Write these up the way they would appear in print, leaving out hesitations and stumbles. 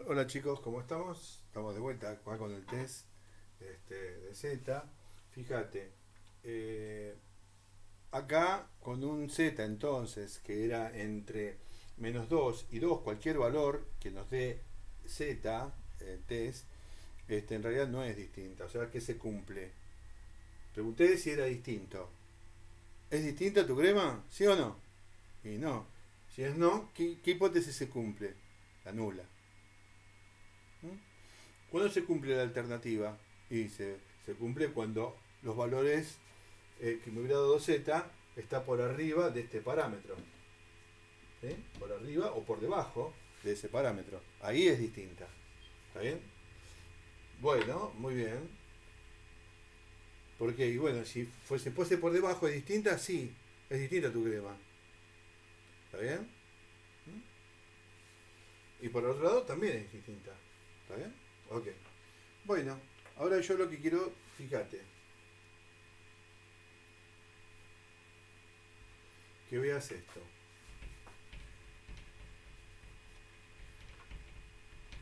Hola chicos, ¿cómo estamos? Estamos de vuelta acá con el test de Z. Fíjate, eh, acá con un Z entonces, que era entre -2 y 2 cualquier valor que nos dé Z, test, en realidad no es distinta. O sea, que se cumple. Pregunté si era distinto. ¿Es distinta tu crema? ¿Sí o no? Y no. Si es no, ¿qué hipótesis se cumple? La nula. ¿Mm? ¿Cuándo se cumple la alternativa? Y se cumple cuando los valores que me hubiera dado z está por arriba de este parámetro. ¿Sí? Por arriba o por debajo de ese parámetro. Ahí es distinta. ¿Está bien? Bueno, muy bien. Porque, y bueno, si fuese por debajo es distinta, sí, es distinta tu crema. ¿Está bien? ¿Mm? Y por otro lado también es distinta. ¿Está bien? Ok. Bueno, ahora yo lo que quiero, fíjate, que veas esto.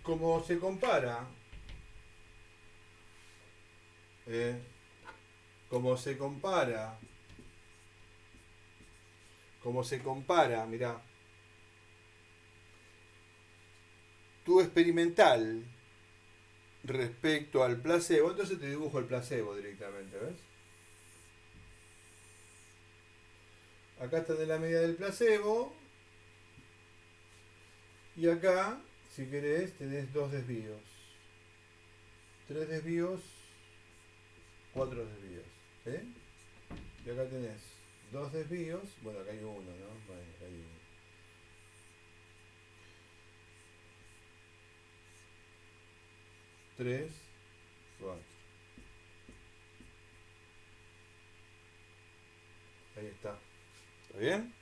Como se compara, eh, como se compara, como se compara, mira, tu experimental respecto al placebo, entonces te dibujo el placebo directamente, ¿ves? Acá está de la medida del placebo y acá, si querés, tenés dos desvíos, tres desvíos, cuatro desvíos, ¿eh? Y acá tenés dos desvíos, bueno, acá hay uno, ¿no? Bueno, hay tres, cuatro. Ahí está. ¿Está bien?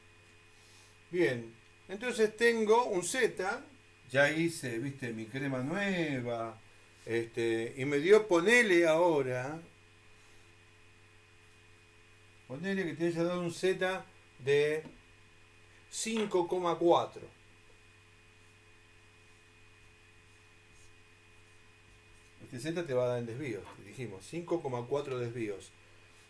Bien. Entonces tengo un Z. Ya hice, viste, mi crema nueva. Y me dio, ponele que te haya dado un Z de 5,4. Este Z te va a dar en desvíos, dijimos, 5,4 desvíos.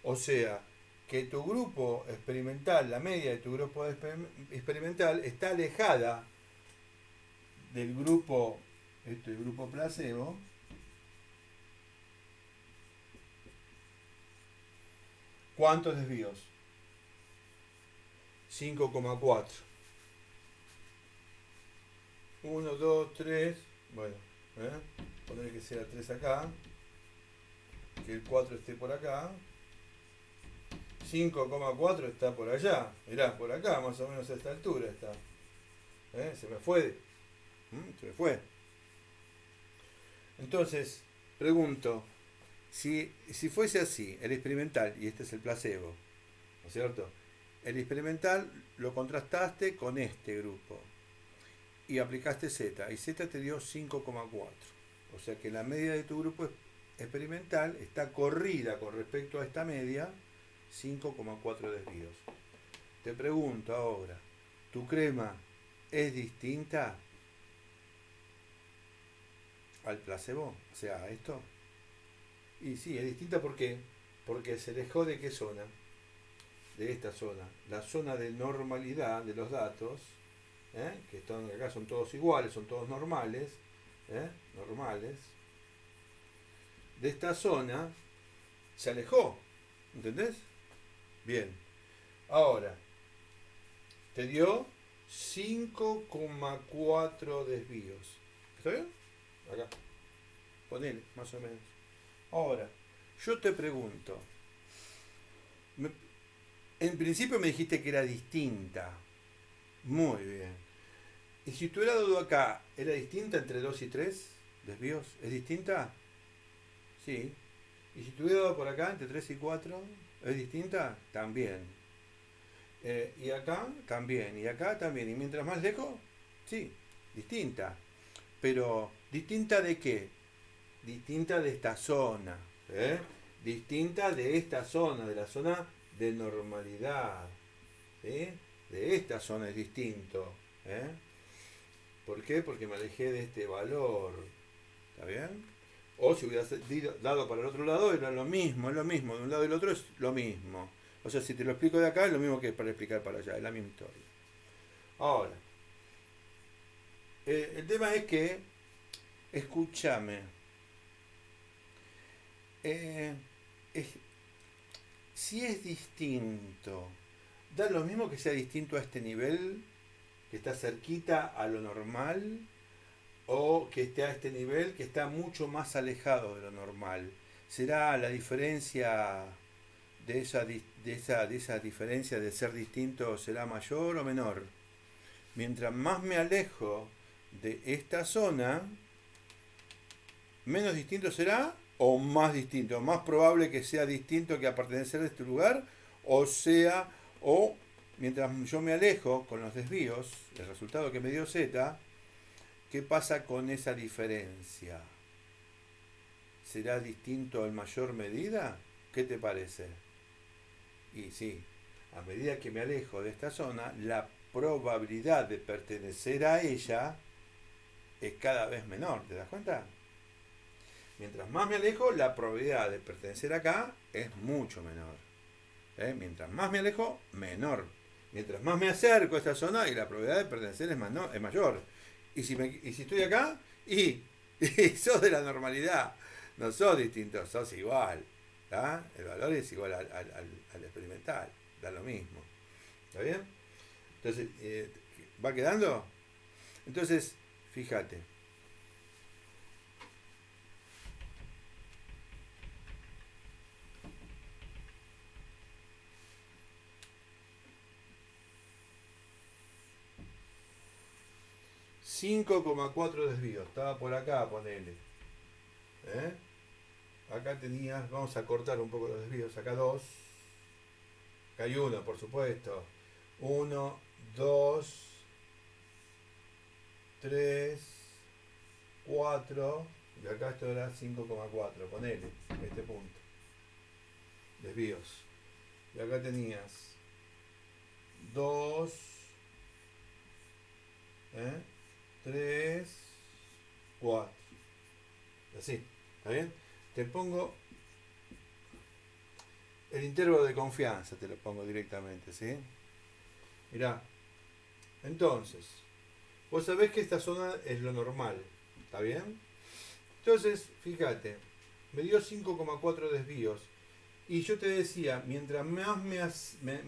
O sea, que tu grupo experimental, la media de tu grupo experimental, está alejada del grupo, el grupo placebo. ¿Cuántos desvíos? 5,4. Uno, 2, 3. Bueno, poner que sea 3 acá, que el 4 esté por acá. 5,4 está por allá. Mirá, por acá, más o menos a esta altura está. Se me fue. Se me fue. Entonces, pregunto, si fuese así, el experimental, y este es el placebo, ¿no es cierto? El experimental lo contrastaste con este grupo y aplicaste Z, y Z te dio 5,4. O sea que la media de tu grupo experimental está corrida con respecto a esta media 5,4 desvíos. Te pregunto ahora, ¿tu crema es distinta al placebo? O sea, a esto. Y sí, es distinta porque se alejó de qué zona, de esta zona, la zona de normalidad de los datos, que están acá son todos iguales, son todos normales, normales, de esta zona se alejó, ¿entendés? Bien, ahora, te dio 5,4 desvíos. ¿Está bien? Acá, ponele, más o menos. Ahora, yo te pregunto, me- en principio me dijiste que era distinta. Muy bien. ¿Y si tu dado acá era distinta entre 2 y 3 desvíos? ¿Es distinta? Sí. ¿Y si tu dado por acá entre 3 y 4 es distinta? También. Y acá también. Y acá también. Y mientras más lejos, sí, distinta. Pero, ¿distinta de qué? Distinta de esta zona. ¿Eh? Distinta de esta zona, de la zona de normalidad. ¿Sí? De esta zona es distinto. ¿Eh? ¿Por qué? Porque me alejé de este valor. ¿Está bien? O si hubiera dado para el otro lado, era lo mismo, es lo mismo. De un lado y del otro es lo mismo. O sea, si te lo explico de acá, es lo mismo que para explicar para allá, es la misma historia. Ahora, el tema es que, escúchame, eh, es- si es distinto, da lo mismo que sea distinto a este nivel, que está cerquita a lo normal, o que esté a este nivel que está mucho más alejado de lo normal. ¿Será la diferencia de esa diferencia de ser distinto será mayor o menor? Mientras más me alejo de esta zona, menos distinto será o más distinto. Más probable que sea distinto que a pertenecer a este lugar, o sea, o mientras yo me alejo con los desvíos, el resultado que me dio Z, ¿qué pasa con esa diferencia? ¿Será distinto en mayor medida? ¿Qué te parece? Y sí, a medida que me alejo de esta zona, la probabilidad de pertenecer a ella es cada vez menor, ¿te das cuenta? Mientras más me alejo, la probabilidad de pertenecer acá es mucho menor. Mientras más me alejo, menor. Mientras más me acerco a esta zona, y la probabilidad de pertenecer es mayor. Y si estoy acá, y sos de la normalidad. No sos distinto, sos igual. ¿Tá? El valor es igual al experimental. Da lo mismo. ¿Está bien? Entonces, ¿va quedando? Entonces, fíjate. 5,4 desvíos. Estaba por acá, ponele. ¿Eh? Acá tenías, vamos a cortar un poco los desvíos. Acá dos. Acá hay uno, por supuesto. Uno, dos, tres, cuatro. Y acá esto era 5,4. Ponele, este punto. Desvíos. Y acá tenías dos, tres, cuatro. Así, ¿está bien? Te pongo el intervalo de confianza, te lo pongo directamente, ¿sí? Mirá, entonces, vos sabés que esta zona es lo normal, ¿está bien? Entonces, fíjate, me dio 5,4 desvíos. Y yo te decía, mientras más me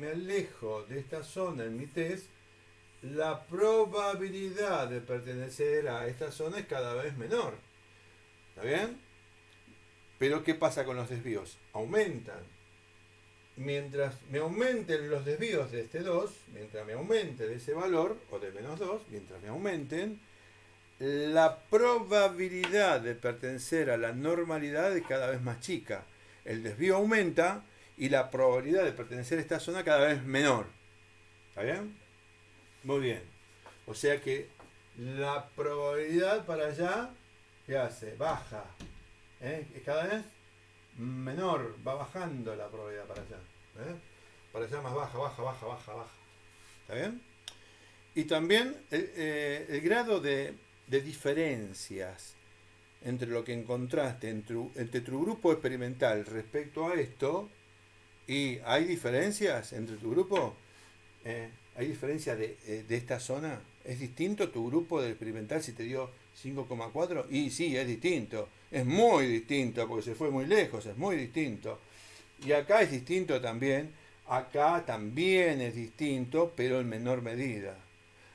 alejo de esta zona en mi test, la probabilidad de pertenecer a esta zona es cada vez menor. ¿Está bien? Pero ¿qué pasa con los desvíos? Aumentan. Mientras me aumenten los desvíos de este 2, mientras me aumente de ese valor, o de menos 2, mientras me aumenten, la probabilidad de pertenecer a la normalidad es cada vez más chica. El desvío aumenta y la probabilidad de pertenecer a esta zona cada vez menor. ¿Está bien? Muy bien. O sea que la probabilidad para allá, ¿qué hace? Baja. Es cada vez menor, va bajando la probabilidad para allá. Para allá más baja, baja, baja, baja, baja. ¿Está bien? Y también el grado de diferencias entre lo que encontraste entre tu grupo experimental respecto a esto, y hay diferencias entre tu grupo, hay diferencias de esta zona. ¿Es distinto tu grupo de experimental si te dio 5,4? Y sí, es distinto, es muy distinto porque se fue muy lejos, es muy distinto. Y acá es distinto también, acá también es distinto, pero en menor medida.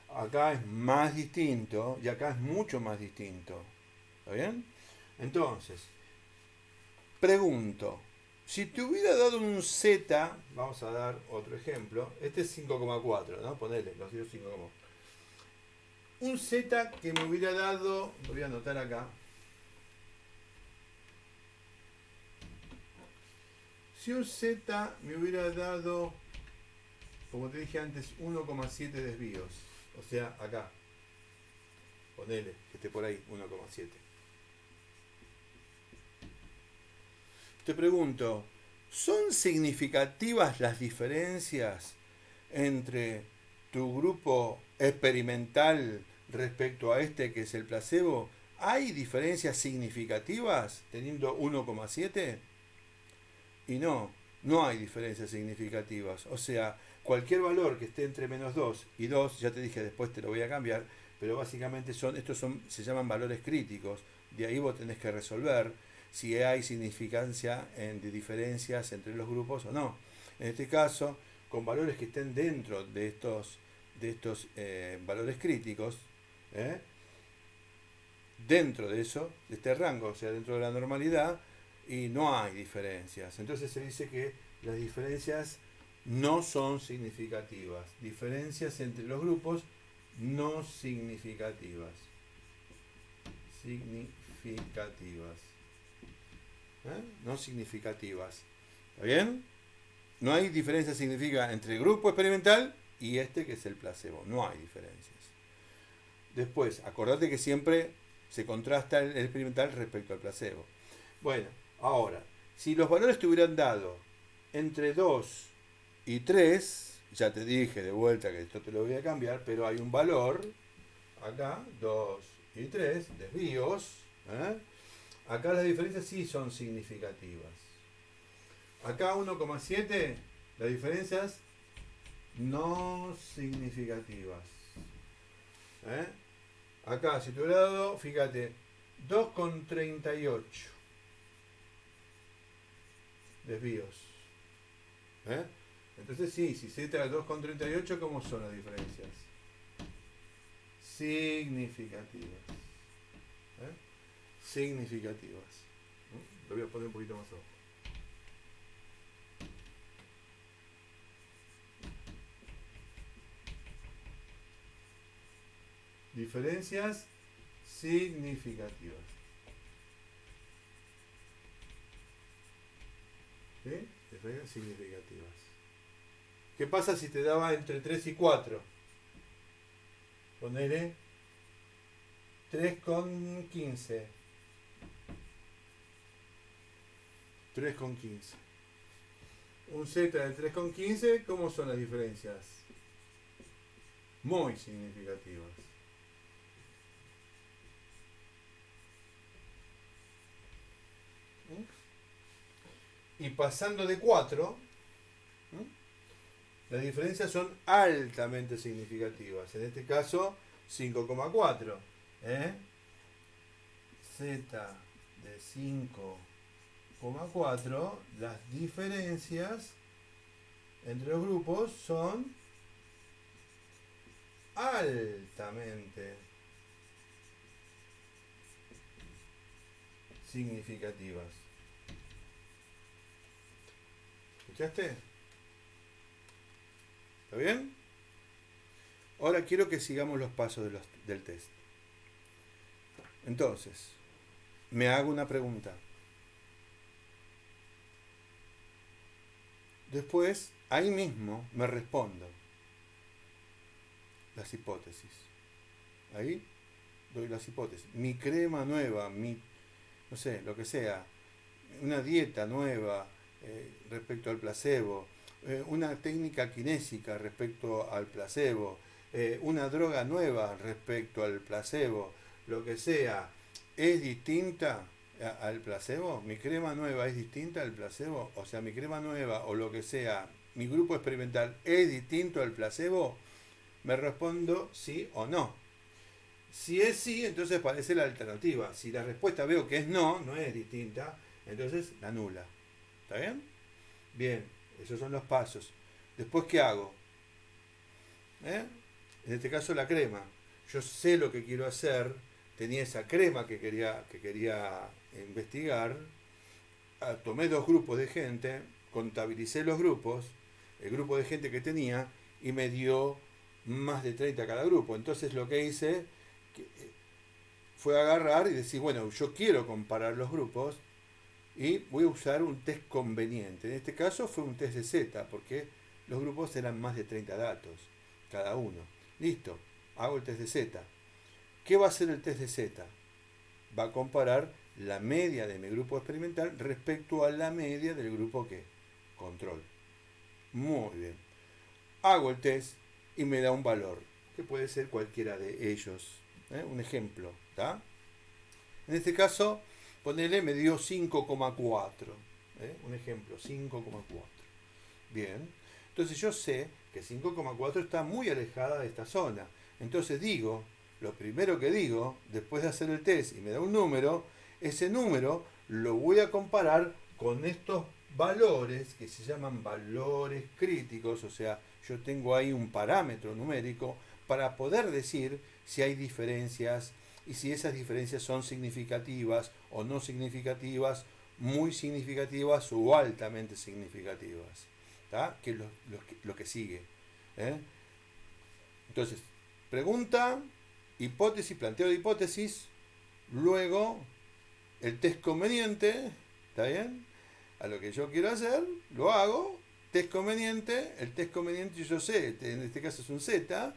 Acá es más distinto y acá es mucho más distinto. ¿Está bien? Entonces, pregunto, si te hubiera dado un Z, vamos a dar otro ejemplo, este es 5,4, ¿no? Ponele, los dio 5,4. Un Z que me hubiera dado, lo voy a anotar acá, si un Z me hubiera dado, como te dije antes, 1,7 desvíos, o sea, acá, ponele, que esté por ahí, 1,7. Te pregunto, ¿son significativas las diferencias entre tu grupo experimental respecto a este que es el placebo, ¿hay diferencias significativas teniendo 1,7? Y no hay diferencias significativas. O sea, cualquier valor que esté entre -2 y 2, ya te dije, después te lo voy a cambiar, pero básicamente se llaman valores críticos. De ahí vos tenés que resolver si hay significancia de diferencias entre los grupos o no. En este caso, con valores que estén dentro de estos valores críticos, ¿eh? Dentro de eso, de este rango, o sea, dentro de la normalidad, y no hay diferencias. Entonces se dice que las diferencias no son significativas. Diferencias entre los grupos no significativas. Significativas. No significativas. ¿Está bien? No hay diferencia significativa entre el grupo experimental y este que es el placebo. No hay diferencias. Después, acordate que siempre se contrasta el experimental respecto al placebo. Bueno, ahora, si los valores te hubieran dado entre 2 y 3, ya te dije de vuelta que esto te lo voy a cambiar, pero hay un valor, acá, 2 y 3, desvíos, ¿eh? Acá las diferencias sí son significativas. Acá 1,7, las diferencias no significativas. ¿Eh? Acá, si te hubiera dado, fíjate, 2,38 desvíos. ¿Eh? Entonces sí, si se trata de 2,38, ¿cómo son las diferencias? Significativas. ¿Eh? Significativas. Lo voy a poner un poquito más abajo. Diferencias significativas. ¿Sí? Diferencias significativas. ¿Qué pasa si te daba entre 3 y 4? Ponele 3,15. 3,15. Un Z de 3,15, ¿cómo son las diferencias? Muy significativas. Y pasando de 4, las diferencias son altamente significativas. En este caso, 5,4. Z de 5,4, las diferencias entre los grupos son altamente significativas. ¿Escuchaste? ¿Está bien? Ahora quiero que sigamos los pasos del test. Entonces, me hago una pregunta. Después, ahí mismo, me respondo las hipótesis. Ahí doy las hipótesis. Mi crema nueva, no sé, lo que sea, una dieta nueva respecto al placebo, una técnica kinésica respecto al placebo, una droga nueva respecto al placebo, lo que sea, ¿es distinta al placebo? ¿Mi crema nueva es distinta al placebo? O sea, mi crema nueva o lo que sea, mi grupo experimental es distinto al placebo. Me respondo sí o no. Si es sí, entonces parece la alternativa. Si la respuesta veo que es no, no es distinta, entonces la nula. ¿Está bien? Bien, esos son los pasos. Después, ¿qué hago? En este caso la crema. Yo sé lo que quiero hacer, tenía esa crema que quería investigar, tomé 2 grupos de gente, contabilicé los grupos, el grupo de gente que tenía, y me dio más de 30 cada grupo. Entonces lo que hice fue agarrar y decir, bueno, yo quiero comparar los grupos y voy a usar un test conveniente. En este caso fue un test de Z, porque los grupos eran más de 30 datos cada uno. Listo, hago el test de Z. ¿Qué va a hacer el test de Z? Va a comparar la media de mi grupo experimental respecto a la media del grupo que control. Muy bien. Hago el test y me da un valor. que puede ser cualquiera de ellos. Un ejemplo, ¿está? En este caso, ponele, me dio 5,4. Un ejemplo, 5,4. Bien. Entonces yo sé que 5,4 está muy alejada de esta zona. Entonces digo, lo primero que digo, después de hacer el test y me da un número, ese número lo voy a comparar con estos valores que se llaman valores críticos, o sea, yo tengo ahí un parámetro numérico para poder decir si hay diferencias y si esas diferencias son significativas o no significativas, muy significativas o altamente significativas. ¿Tá? Que es lo que sigue. ¿eh? Entonces, pregunta, hipótesis, planteo de hipótesis, luego el test conveniente, ¿está bien? A lo que yo quiero hacer, lo hago, test conveniente, el test conveniente yo sé, en este caso es un Z,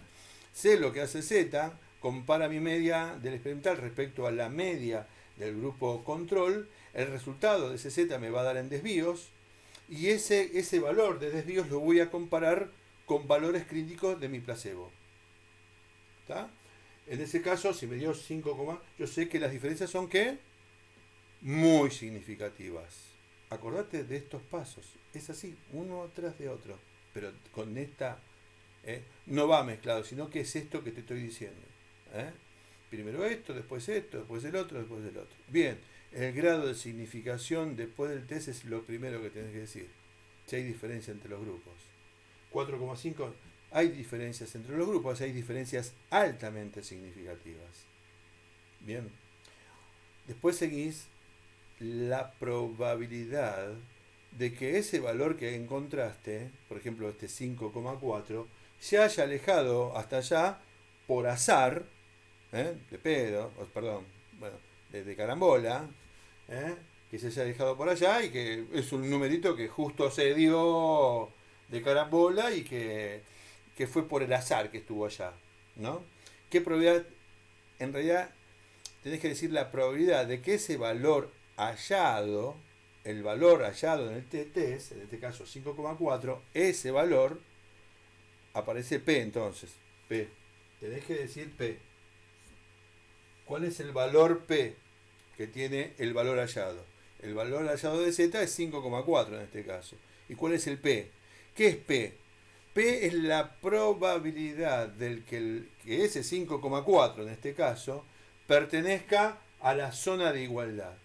sé lo que hace Z, compara mi media del experimental respecto a la media del grupo control, el resultado de ese Z me va a dar en desvíos, y ese valor de desvíos lo voy a comparar con valores críticos de mi placebo. ¿Está? En ese caso, si me dio 5, yo sé que las diferencias son ¿qué? Muy significativas. Acordate de estos pasos. Es así, uno tras de otro. Pero con esta no va mezclado, sino que es esto que te estoy diciendo. Primero esto, después el otro, después el otro. Bien, el grado de significación después del test es lo primero que tenés que decir. Si hay diferencia entre los grupos. 4,5, hay diferencias entre los grupos, hay diferencias altamente significativas. Bien. Después seguís la probabilidad de que ese valor que encontraste, por ejemplo este 5,4, se haya alejado hasta allá por azar, de pedo, perdón, bueno, de carambola, que se haya dejado por allá y que es un numerito que justo se dio de carambola y que fue por el azar que estuvo allá, ¿no? ¿Qué probabilidad? En realidad tenés que decir la probabilidad de que ese valor hallado, el valor hallado en el test, en este caso 5,4, ese valor, aparece P entonces, P. Tenés que decir P. ¿Cuál es el valor P que tiene el valor hallado? El valor hallado de Z es 5,4 en este caso. ¿Y cuál es el P? ¿Qué es P? P es la probabilidad del que ese 5,4 en este caso pertenezca a la zona de igualdad.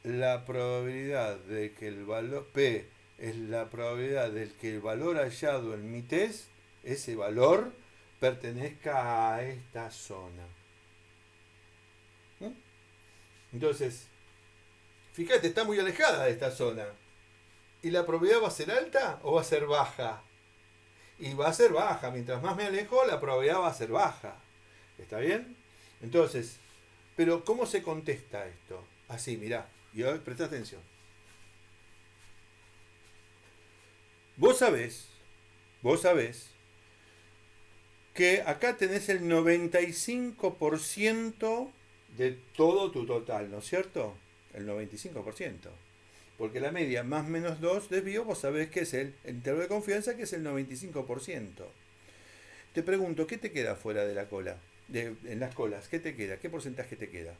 La probabilidad de que el valor P es la probabilidad de que el valor hallado en mi test, ese valor, pertenezca a esta zona. Entonces, fíjate, está muy alejada de esta zona. ¿Y la probabilidad va a ser alta o va a ser baja? Y va a ser baja. Mientras más me alejo, la probabilidad va a ser baja. ¿Está bien? Entonces, pero ¿cómo se contesta esto? Así, mirá. Y ahora presta atención. Vos sabés que acá tenés el 95% de todo tu total, ¿no es cierto? El 95%. Porque la media más menos 2 desvío, vos sabés que es el intervalo de confianza, que es el 95%. Te pregunto, ¿qué te queda fuera de la cola? En las colas, ¿qué te queda? ¿Qué porcentaje te queda?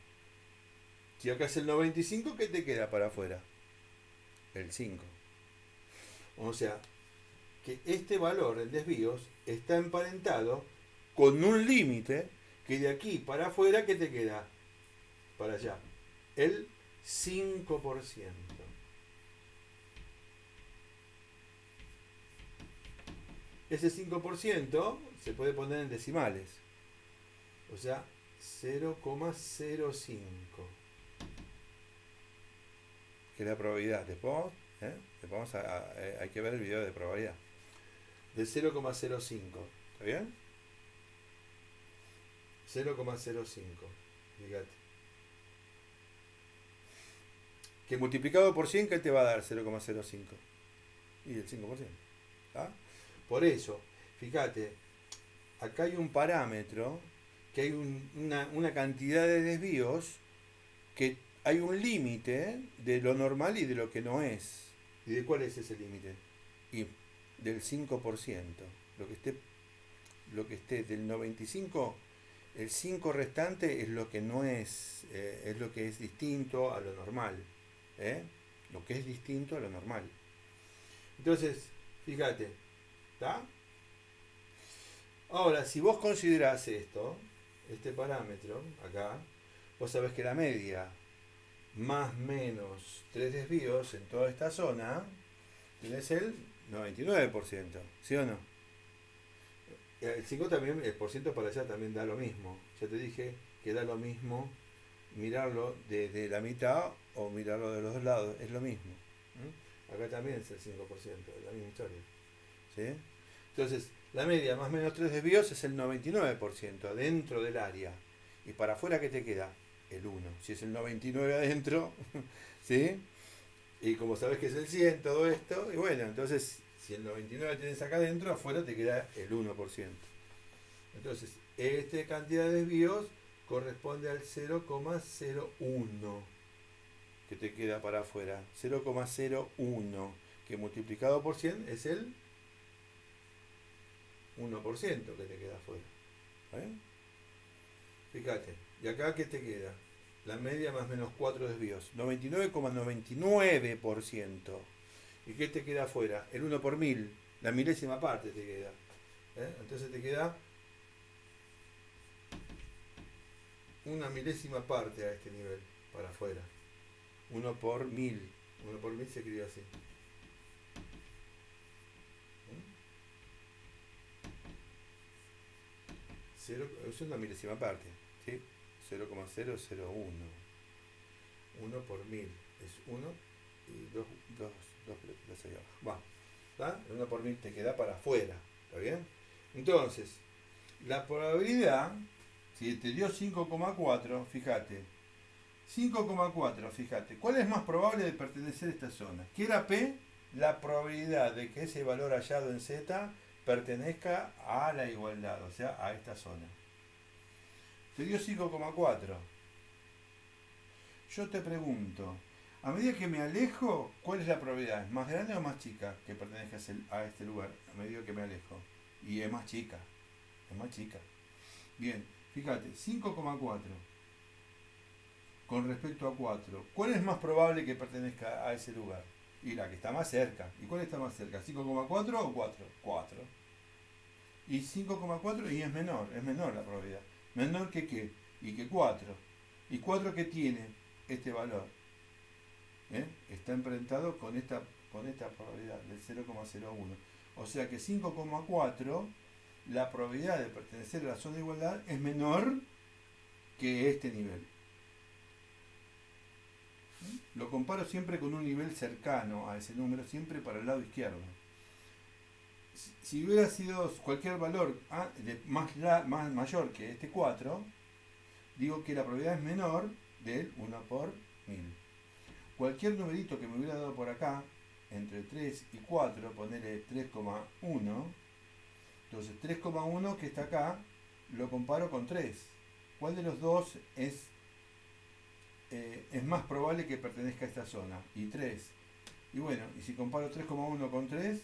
Si acá es el 95, ¿qué te queda para afuera? El 5. O sea, que este valor en desvíos está emparentado con un límite que de aquí para afuera, ¿qué te queda? Para allá. El 5%. Ese 5% se puede poner en decimales. O sea, 0,05. Que es la probabilidad. Después hay que ver el video de probabilidad. De 0,05. ¿Está bien? 0,05. Fíjate. Que multiplicado por 100, ¿qué te va a dar 0,05? Y el 5%. ¿Está? Por eso, fíjate, acá hay un parámetro, que hay una cantidad de desvíos, que hay un límite de lo normal y de lo que no es. ¿Y de cuál es ese límite? Y del 5%. lo que esté del 95, el 5 restante es lo que no es, es lo que es distinto a lo normal. ¿Eh? Lo que es distinto a lo normal. Entonces, fíjate, ¿está? Ahora, si vos considerás esto, este parámetro, acá, vos sabés que la media más menos 3 desvíos en toda esta zona, tenés el 99%, ¿sí o no? El 5 también, el por ciento para allá también da lo mismo. Ya te dije que da lo mismo mirarlo desde la mitad o mirarlo de los dos lados, es lo mismo. ¿Mm? Acá también es el 5%, es la misma historia. ¿Sí? Entonces, la media más menos 3 desvíos es el 99% adentro del área. Y para afuera, ¿qué te queda? El 1. Si es el 99 adentro, ¿sí? Y como sabes que es el 100, todo esto, y bueno, entonces, si el 99 tienes acá adentro, afuera te queda el 1%. Entonces, esta cantidad de desvíos corresponde al 0,01 que te queda para afuera. 0,01 que multiplicado por 100 es el 1% que te queda afuera. ¿Eh? Fíjate, y acá ¿qué te queda? La media más menos 4 desvíos. 99,99%. ¿Y qué te queda afuera? El 1 por 1000. La milésima parte te queda. Entonces te queda una milésima parte a este nivel, para afuera. 1 por 1000. 1 por 1000 se escribe así. Es una milésima parte, ¿sí? 0,001. 1 por 1000 es 1 y 2 allá abajo. ¿Está? 1 por 1000 te queda para afuera. ¿Está bien? Entonces, la probabilidad, si te dio 5,4, fíjate. 5,4, fíjate. ¿Cuál es más probable de pertenecer a esta zona? ¿Qué era P? La probabilidad de que ese valor hallado en Z pertenezca a la igualdad, o sea, a esta zona. Te dio 5,4. Yo te pregunto, a medida que me alejo, ¿cuál es la probabilidad? ¿Es más grande o más chica que pertenezca a este lugar? A medida que me alejo. Y es más chica. Es más chica. Bien, fíjate, 5,4 con respecto a 4. ¿Cuál es más probable que pertenezca a ese lugar? Y la que está más cerca. ¿Y cuál está más cerca? ¿5,4 o 4? 4. Y 5,4 y es menor la probabilidad. ¿Menor que qué? Y que 4. ¿Y 4 qué tiene este valor? Está emparentado con esta probabilidad del 0,01. O sea que 5,4, la probabilidad de pertenecer a la zona de igualdad es menor que este nivel. Lo comparo siempre con un nivel cercano a ese número, siempre para el lado izquierdo. Si hubiera sido cualquier valor mayor que este 4, digo que la probabilidad es menor del 1 por 1000. Cualquier numerito que me hubiera dado por acá, entre 3 y 4, ponerle 3,1. Entonces 3,1 que está acá, lo comparo con 3. ¿Cuál de los dos es más probable que pertenezca a esta zona? Y 3. Y bueno, y si comparo 3,1 con 3,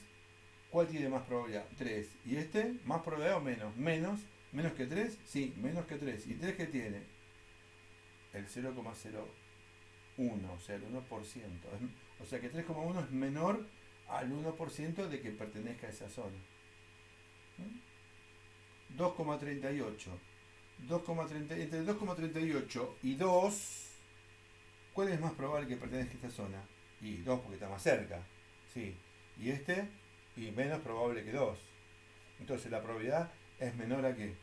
¿cuál tiene más probabilidad? 3. ¿Y este? ¿Más probabilidad o menos? ¿Menos que 3? Sí, menos que 3. ¿Y 3 qué tiene? El 0,01, o sea, el 1%. O sea que 3,1 es menor al 1% de que pertenezca a esa zona. 2,38. Entre 2,38 y 2, ¿cuál es más probable que pertenezca a esta zona? Y 2 porque está más cerca. Sí. Y este, y menos probable que 2. Entonces la probabilidad es menor a ¿qué?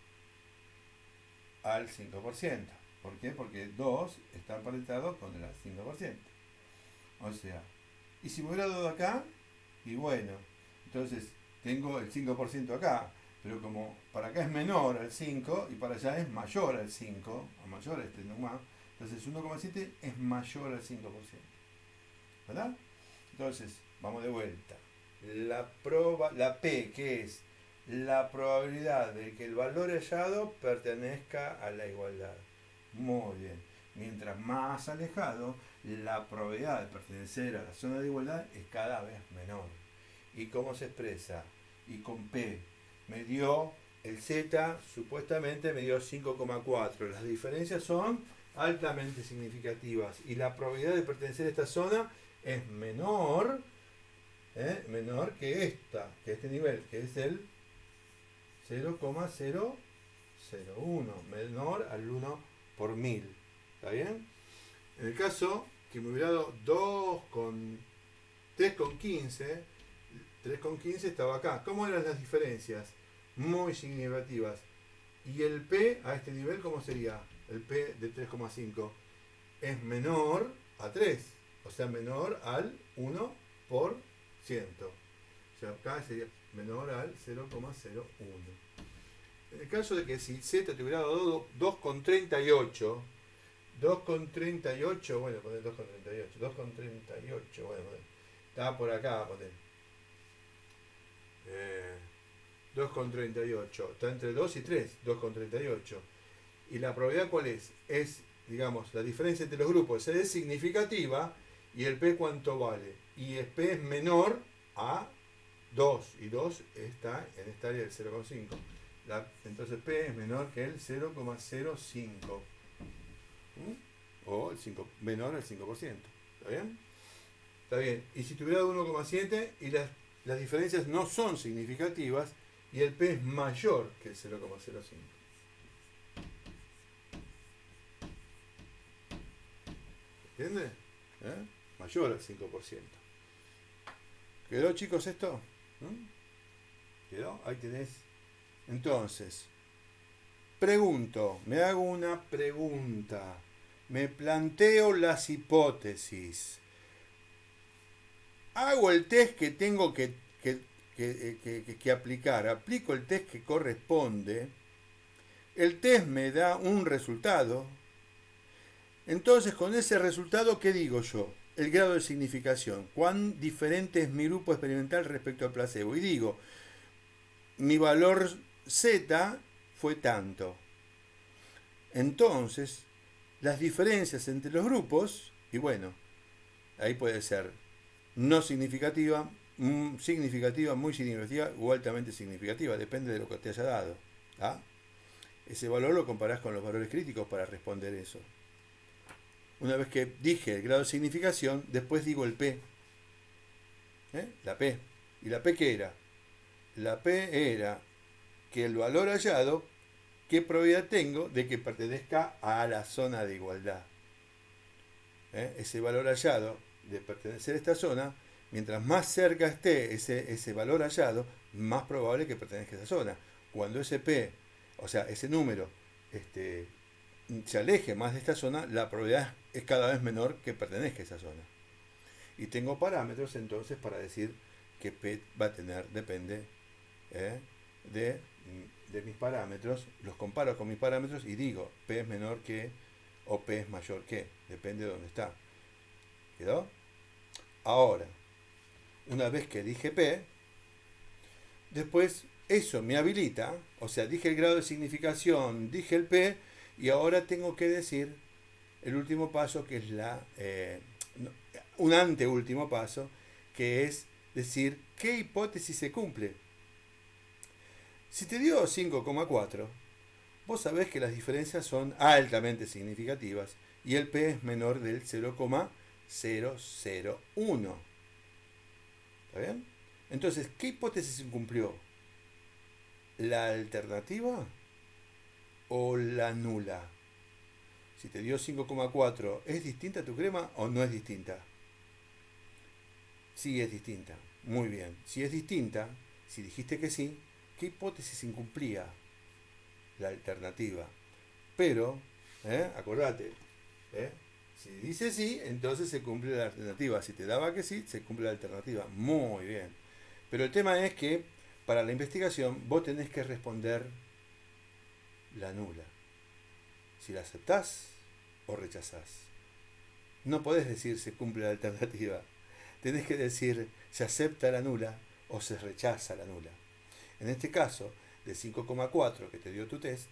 Al 5%. ¿Por qué? Porque 2 está emparentado con el 5%. O sea, y si me hubiera dado acá, y bueno, entonces tengo el 5% acá, pero como para acá es menor al 5 y para allá es mayor al 5, o mayor a este nomás, entonces 1,7 es mayor al 5%. ¿Verdad? Entonces, vamos de vuelta. La P, que es la probabilidad de que el valor hallado pertenezca a la igualdad. Muy bien. Mientras más alejado, la probabilidad de pertenecer a la zona de igualdad es cada vez menor. ¿Y cómo se expresa? Y con P. me dio el Z, supuestamente me dio 5,4. Las diferencias son altamente significativas y la probabilidad de pertenecer a esta zona es menor, menor que este nivel, que es el 0,001, menor al 1 por 1000. ¿Está bien? En el caso que me hubiera dado 3,15, 3,15 estaba acá. ¿Cómo eran las diferencias? Muy significativas. Y el P a este nivel, ¿cómo sería? El P de 3,5 es menor a 3, o sea, menor al 1 por ciento. O sea, acá sería menor al 0,01. En el caso de que si Z te hubiera dado 2,38, 2,38, bueno, poner 2,38, 2,38, bueno, estaba por acá, poner 2,38, está entre 2 y 3, 2,38. ¿Y la probabilidad cuál es? Es, digamos, la diferencia entre los grupos es significativa y el P cuánto vale. Y el P es menor a 2 y 2 está en esta área del 0,5. Entonces P es menor que el 0,05. O el 5, menor al 5%. ¿Está bien? Está bien. Y si tuviera 1,7 y las diferencias no son significativas y el P es mayor que el 0,05. ¿Entiendes? Mayor al 5%. ¿Quedó, chicos, esto? ¿Quedó? Ahí tenés. Entonces, me hago una pregunta. Me planteo las hipótesis. Hago el test que tengo que aplicar. Aplico el test que corresponde. El test me da un resultado. Entonces, con ese resultado, ¿qué digo yo? El grado de significación. ¿Cuán diferente es mi grupo experimental respecto al placebo? Y digo, mi valor Z fue tanto. Entonces, las diferencias entre los grupos, y bueno, ahí puede ser no significativa, significativa, muy significativa o altamente significativa, depende de lo que te haya dado. ¿Ah? Ese valor lo comparás con los valores críticos para responder eso. Una vez que dije el grado de significación, después digo el P. La P. ¿Y la P qué era? La P era que el valor hallado, ¿qué probabilidad tengo de que pertenezca a la zona de igualdad? Ese valor hallado de pertenecer a esta zona, mientras más cerca esté ese valor hallado, más probable que pertenezca a esa zona. Cuando ese P, o sea, ese número, se aleje más de esta zona, la probabilidad es cada vez menor que pertenezca a esa zona. Y tengo parámetros entonces para decir que P va a tener, depende de mis parámetros, los comparo con mis parámetros y digo P es menor que o P es mayor que, depende de dónde está. ¿Quedó? Ahora, una vez que dije P, después eso me habilita, o sea, dije el grado de significación, dije el P, y ahora tengo que decir el último paso, que es un anteúltimo paso, que es decir qué hipótesis se cumple. Si te dio 5,4, vos sabés que las diferencias son altamente significativas y el P es menor del 0,001. ¿Está bien? Entonces, ¿qué hipótesis se cumplió? ¿La alternativa o la nula? Si te dio 5,4, ¿es distinta tu crema o no es distinta? Sí, es distinta. Muy bien. Si es distinta, si dijiste que sí, ¿qué hipótesis incumplía? La alternativa. Pero, acordate, si dice sí, entonces se cumple la alternativa. Si te daba que sí, se cumple la alternativa. Muy bien. Pero el tema es que para la investigación vos tenés que responder la nula. Si la aceptás o rechazás. No podés decir se cumple la alternativa. Tenés que decir se acepta la nula o se rechaza la nula. En este caso, de 5,4 que te dio tu test,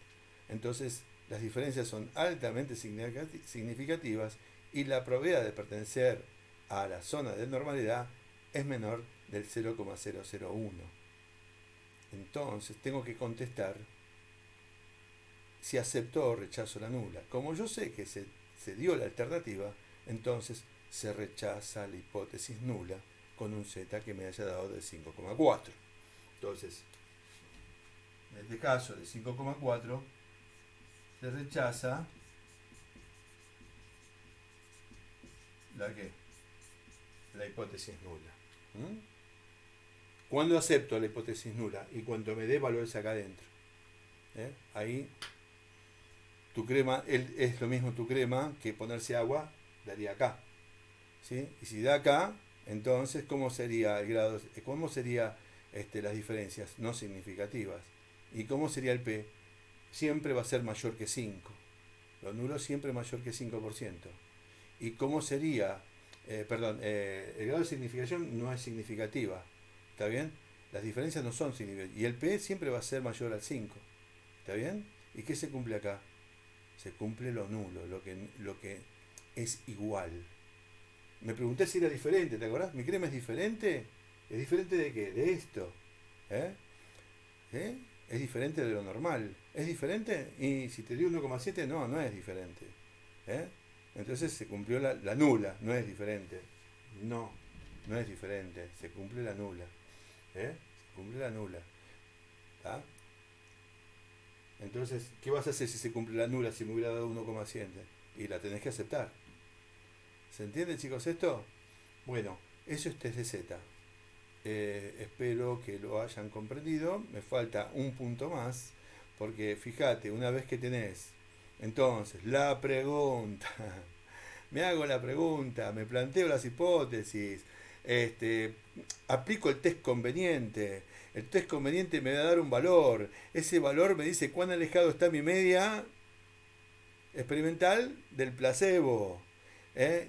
entonces las diferencias son altamente significativas y la probabilidad de pertenecer a la zona de normalidad es menor del 0,001. entonces tengo que contestar si acepto o rechazo la nula. Como yo sé que se dio la alternativa, entonces se rechaza la hipótesis nula con un z que me haya dado de 5,4. Entonces, en este caso de 5,4 se rechaza la hipótesis nula. ¿Mm? Cuando acepto la hipótesis nula y cuando me dé valores acá adentro, ahí tu crema es lo mismo tu crema que ponerse agua daría acá, ¿sí? Y si da acá, entonces ¿cómo sería el grado? ¿Cómo sería las diferencias no significativas? ¿Y cómo sería el P? Siempre va a ser mayor que 5. Lo nulo siempre mayor que 5%. ¿Y cómo sería? El grado de significación no es significativa. ¿Está bien? Las diferencias no son significativas. Y el P siempre va a ser mayor al 5. ¿Está bien? ¿Y qué se cumple acá? Se cumple lo nulo, lo que es igual. Me pregunté si era diferente, ¿te acordás? ¿Mi crema es diferente? ¿Es diferente de qué? De esto. ¿Eh? ¿Eh? Es diferente de lo normal. ¿Es diferente? Y si te dio 1,7, no es diferente. ¿Eh? Entonces se cumplió la nula, no es diferente. No es diferente, se cumple la nula. Se cumple la nula. ¿Está? Entonces, ¿qué vas a hacer si se cumple la nula si me hubiera dado 1,7? Y la tenés que aceptar. ¿Se entiende, chicos, esto? Bueno, eso es test de Z. Espero que lo hayan comprendido. Me falta un punto más, porque fíjate, una vez que tenés entonces la pregunta, me hago la pregunta, me planteo las hipótesis, aplico el test conveniente. El test conveniente me va a dar un valor. Ese valor me dice cuán alejado está mi media experimental del placebo.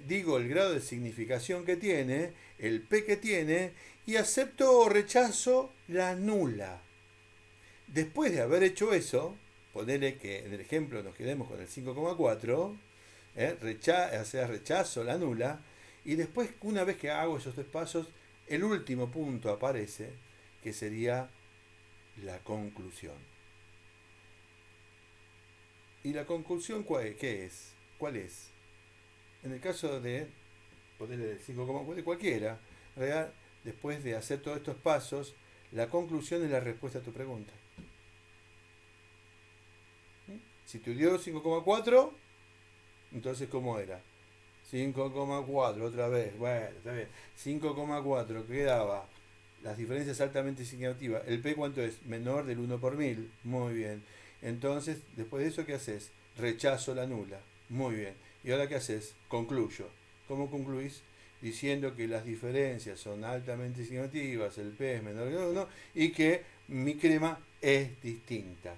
Digo el grado de significación que tiene, el P que tiene, y acepto o rechazo la nula. Después de haber hecho eso, ponerle que en el ejemplo nos quedemos con el 5,4, rechazo la nula, y después, una vez que hago esos tres pasos, el último punto aparece, que sería la conclusión. ¿Y la conclusión qué es? ¿Cuál es? En el caso de ponerle el 5,4 de cualquiera, después de hacer todos estos pasos, la conclusión es la respuesta a tu pregunta. Si te dio 5,4, entonces ¿cómo era? 5,4, otra vez, bueno, está bien. 5,4 quedaba las diferencias altamente significativas. ¿El P cuánto es? Menor del 1 por 1000. Muy bien. Entonces, después de eso, ¿qué haces? Rechazo la nula. Muy bien. ¿Y ahora qué haces? Concluyo. ¿Cómo concluís? Diciendo que las diferencias son altamente significativas, el P es menor que 1 y que mi crema es distinta.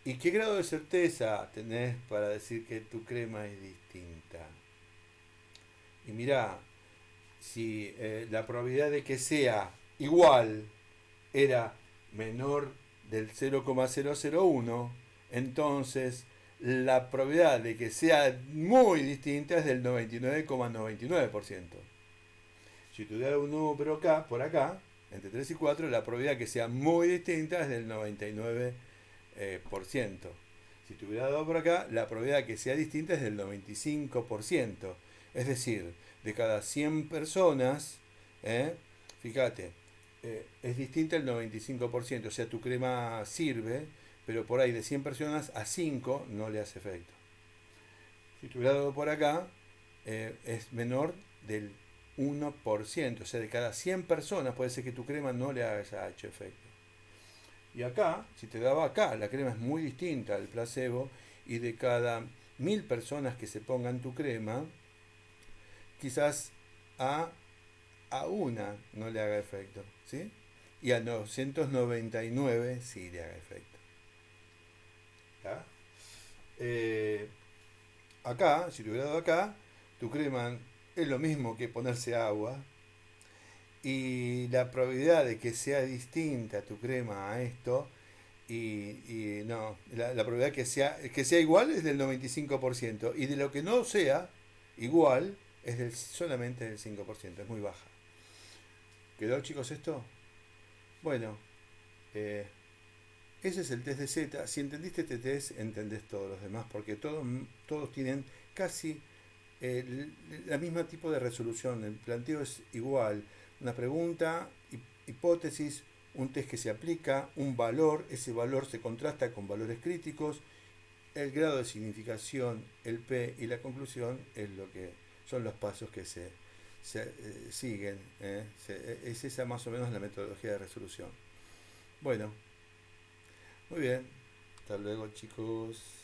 ¿Y qué grado de certeza tenés para decir que tu crema es distinta? Y mirá, si la probabilidad de que sea igual era menor del 0,001, entonces la probabilidad de que sea muy distinta es del 99,99%. Si tuviera un número acá, por acá, entre 3 y 4, la probabilidad de que sea muy distinta es del 99%. Si tuviera dado por acá, la probabilidad de que sea distinta es del 95%. Es decir, de cada 100 personas, fíjate, es distinta el 95%. O sea, tu crema sirve, pero por ahí de 100 personas a 5 no le hace efecto. Si tuviera dado por acá, es menor del 1%. O sea, de cada 100 personas puede ser que tu crema no le haya hecho efecto. Y acá, si te daba acá, la crema es muy distinta al placebo, y de cada 1000 personas que se pongan tu crema, quizás a una no le haga efecto, ¿sí? Y a 999 sí le haga efecto. ¿Está? Acá, si te hubiera dado acá, tu crema es lo mismo que ponerse agua, y la probabilidad de que sea distinta tu crema a esto, la probabilidad que sea igual es del 95%, y de lo que no sea igual es solamente del 5%, es muy baja. ¿Quedó, chicos, esto? Bueno, Eh, Ese es el test de Z. Si entendiste este test, entendés todos los demás, porque todos tienen casi la misma tipo de resolución. El planteo es igual. Una pregunta, hipótesis, un test que se aplica, un valor, ese valor se contrasta con valores críticos, el grado de significación, el P y la conclusión es lo que son los pasos que se siguen. Es esa más o menos la metodología de resolución. Bueno, muy bien. Hasta luego, chicos.